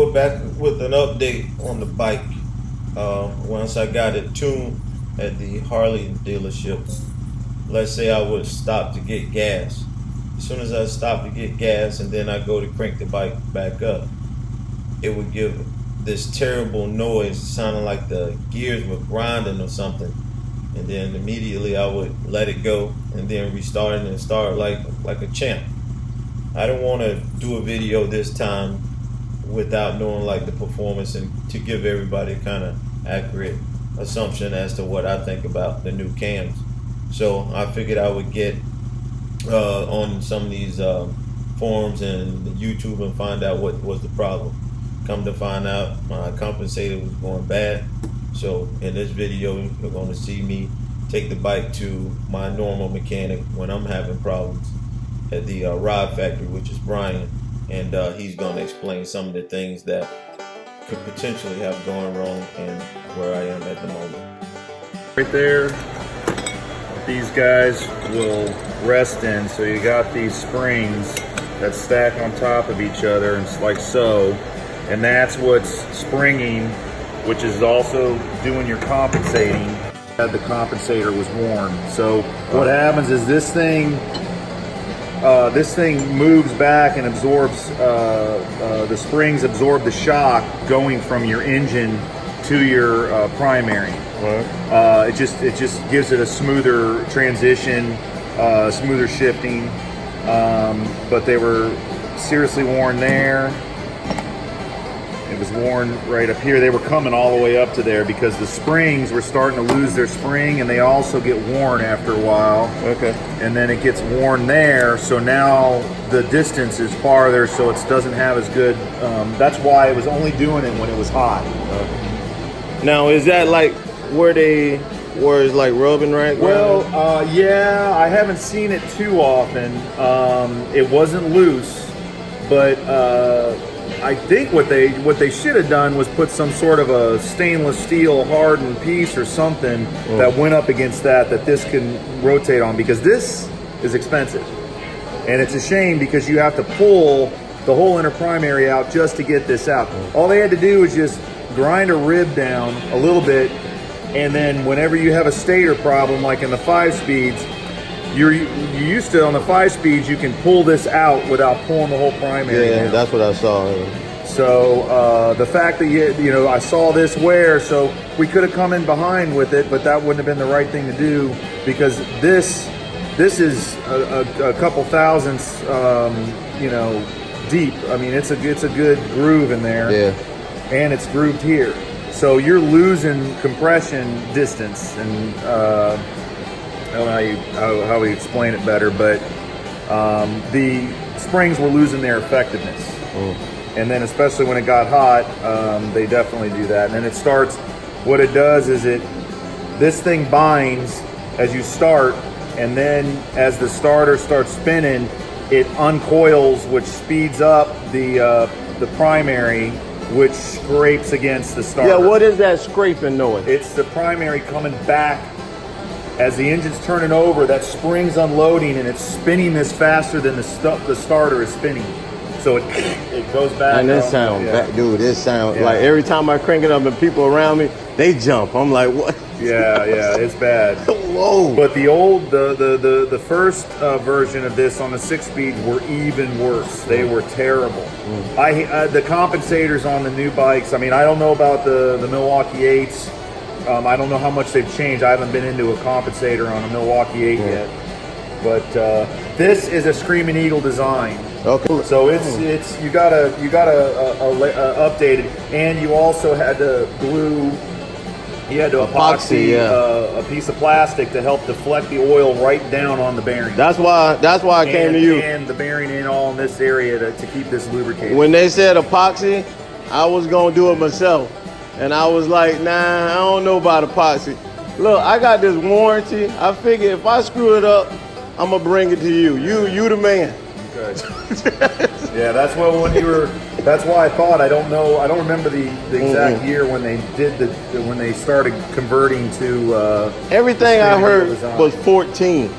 video back with an update on the bike. Once I got it tuned at the Harley dealership, let's say I would stop to get gas. As soon as I stop to get gas and then I go to crank the bike back up, it would give this terrible noise, sounding like the gears were grinding or something. And then immediately I would let it go and then restart it and start like a champ. I don't want to do a video this time without knowing like the performance and to give everybody a kind of accurate assumption as to what I think about the new cams. So I figured I would get on some of these forums and YouTube and find out what was the problem. Come to find out, my compensator was going bad. So in this video, you're going to see me take the bike to my normal mechanic when I'm having problems at the rod factory, which is Brian, and he's going to explain some of the things that could potentially have gone wrong and where I am at the moment. Right there, these guys will rest in. So you got these springs that stack on top of each other, and it's like so, and that's what's springing, which is also doing your compensating. The compensator was worn. So what happens is this thing moves back and absorbs, the springs absorb the shock going from your engine to your primary. It just gives it a smoother transition, smoother shifting. But they were seriously worn there. It was worn right up here. They were coming all the way up to there because the springs were starting to lose their spring, and they also get worn after a while. Okay. And then it gets worn there, so now the distance is farther, so it doesn't have as good. That's why it was only doing it when it was hot. Now, is that like where it's like rubbing right? Well, yeah, I haven't seen it too often. It wasn't loose, but I think what they should have done was put some sort of a stainless steel hardened piece or something that went up against that this can rotate on, because this is expensive. And it's a shame because you have to pull the whole inner primary out just to get this out. All they had to do was just grind a rib down a little bit, and then whenever you have a stator problem, like in the 5-speeds, you used to, on the 5-speeds, you can pull this out without pulling the whole primary down. That's what I saw. So the fact that you know, I saw this wear, so we could have come in behind with it, but that wouldn't have been the right thing to do, because this is a couple thousandths, you know, deep. I mean, it's a good groove in there. Yeah. And it's grooved here, so you're losing compression distance, and I don't know how we explain it better, but the springs were losing their effectiveness. And then especially when it got hot, they definitely do that. And then it starts, what it does is this thing binds as you start, and then as the starter starts spinning, it uncoils, which speeds up the primary, which scrapes against the starter. Yeah, what is that scraping noise? It's the primary coming back. As the engine's turning over, that spring's unloading, and it's spinning this faster than the starter is spinning. So it goes back. And this sound, dude, this sound like every time I crank it up and people around me, they jump. I'm like, what? Yeah, it's bad. Whoa. But the first version of this on the 6-speed were even worse. They were terrible. The compensators on the new bikes, I mean, I don't know about the Milwaukee 8s. I don't know how much they've changed. I haven't been into a compensator on a Milwaukee 8 yet. But this is a Screaming Eagle design. Okay. So it's you gotta update it, and you also had to glue. You had to epoxy a piece of plastic to help deflect the oil right down on the bearing. That's why I came to you. And the bearing in all in this area to keep this lubricated. When they said epoxy, I was gonna do it myself, and I was like, nah, I don't know about epoxy. Look, I got this warranty. I figure if I screw it up, I'm gonna bring it to you. You the man. Okay. Yeah, that's that's why I thought, I don't remember the exact year when they did when they started converting to everything I heard was 14,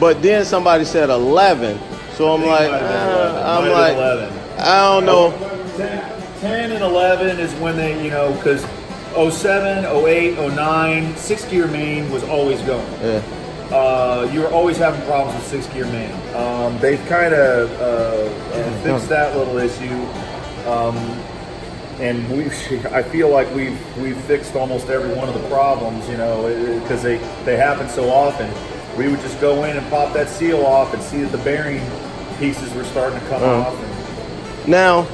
but then somebody said 11, so I'm like 11. I don't know. 10 and 11 is when they, you know, because 07, 08, 09, 6-gear main was always going. Yeah. You were always having problems with 6-gear main. They've kind of fixed that little issue. And I feel like we've fixed almost every one of the problems, you know, because they happen so often. We would just go in and pop that seal off and see that the bearing pieces were starting to come off. Now,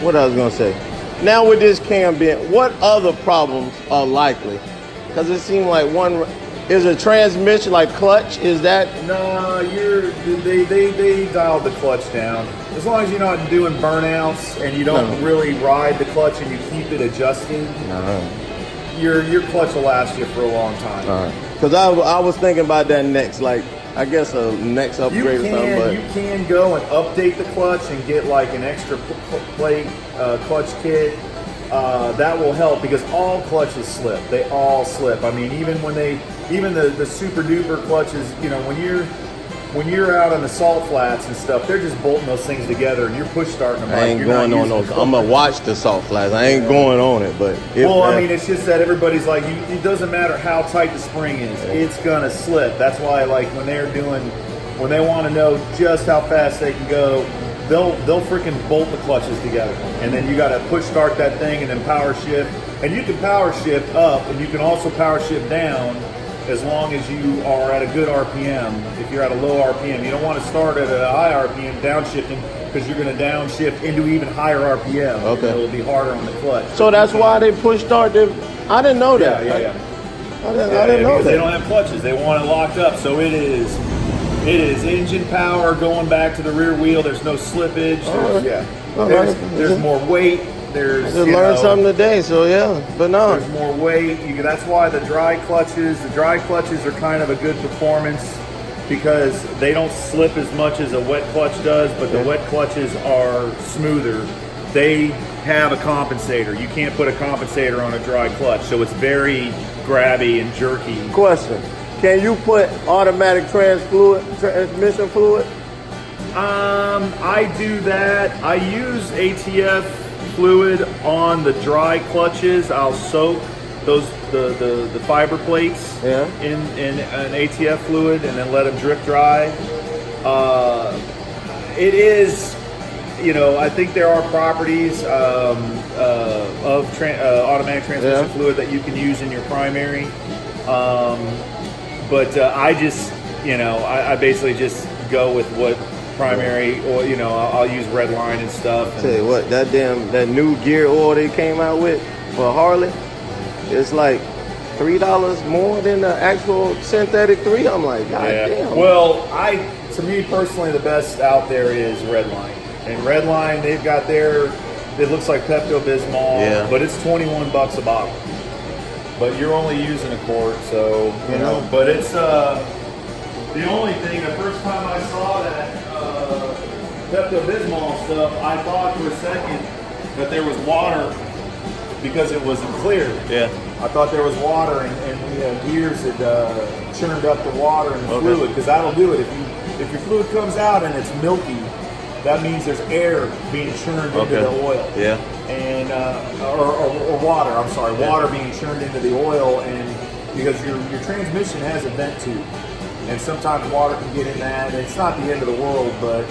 what I was gonna say. Now with this cam bent, what other problems are likely? Because it seemed like one is a transmission, like clutch. Is that? No, they dialed the clutch down. As long as you're not doing burnouts and you don't really ride the clutch and you keep it adjusted, your clutch will last you for a long time. Because I was thinking about that next, like I guess a next upgrade or something. But you can go and update the clutch and get like an extra plate clutch kit. That will help because all clutches slip. They all slip. I mean, even the super duper clutches, you know, when you're out on the salt flats and stuff, they're just bolting those things together and you're push starting them. I ain't going on those. I'm gonna watch the salt flats. I ain't going on it, but I mean, it's just that everybody's like, it doesn't matter how tight the spring is, it's gonna slip. That's why, like, when they want to know just how fast they can go, they'll freaking bolt the clutches together, and then you got to push start that thing and then power shift. And you can power shift up, and you can also power shift down. As long as you are at a good RPM. If you're at a low RPM, you don't want to start at a high RPM downshifting because you're going to downshift into even higher RPM. Okay. It'll be harder on the clutch. So that's why they push start them. I didn't know that. Yeah. I didn't know that. They don't have clutches. They want it locked up. So it is engine power going back to the rear wheel. There's no slippage. There's more weight. I just learned something today, so yeah. But no, there's more weight. That's why the dry clutches are kind of a good performance because they don't slip as much as a wet clutch does, but the wet clutches are smoother. They have a compensator. You can't put a compensator on a dry clutch, so it's very grabby and jerky. Question: can you put automatic transmission fluid? I do that. I use ATF fluid on the dry clutches. I'll soak the fiber plates in an ATF fluid and then let them drip dry. It is, you know, I think there are properties of automatic transmission fluid that you can use in your primary. But I just, you know, I basically just go with what primary, or you know, I'll use red line and stuff. Tell you what, that new gear oil they came out with for Harley, it's like $3 more than the actual synthetic 3. I'm like, God damn. Well, to me personally, the best out there is red line. And red line, they've got it looks like Pepto-Bismol, but it's $21 a bottle. But you're only using a quart, so you know. But it's the only thing. The first time I saw that Pepto-Bismol stuff, I thought for a second that there was water because it wasn't clear. Yeah. I thought there was water, and the gears had churned up the water and the fluid, because that'll do it. If your fluid comes out and it's milky, that means there's air being churned into the oil. Yeah. And or water. I'm sorry, water being churned into the oil, and because your transmission has a vent tube, and sometimes water can get in that. And it's not the end of the world, but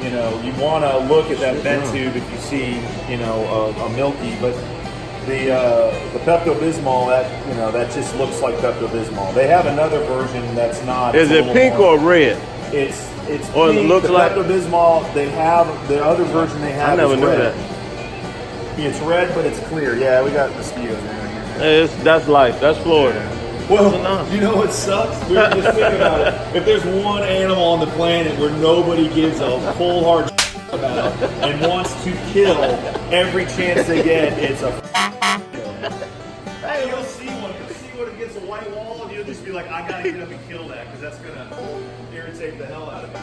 you know, you want to look at that vent tube if you see, you know, a milky. But the Pepto-Bismol, that just looks like Pepto-Bismol. They have another version that's not. Is it pink or red? It's or pink. It looks like Pepto-Bismol. They have the other version they have. I never knew red. that. It's red, but it's clear. Yeah, we got mosquitoes around here. That's life. That's Florida. Well, you know what sucks? Just think about it. If there's one animal on the planet where nobody gives a full hard about and wants to kill every chance they get, it's a. Hey, you'll see one. You'll see one against a white wall, and you'll just be like, I gotta get up and kill that because that's gonna irritate the hell out of me.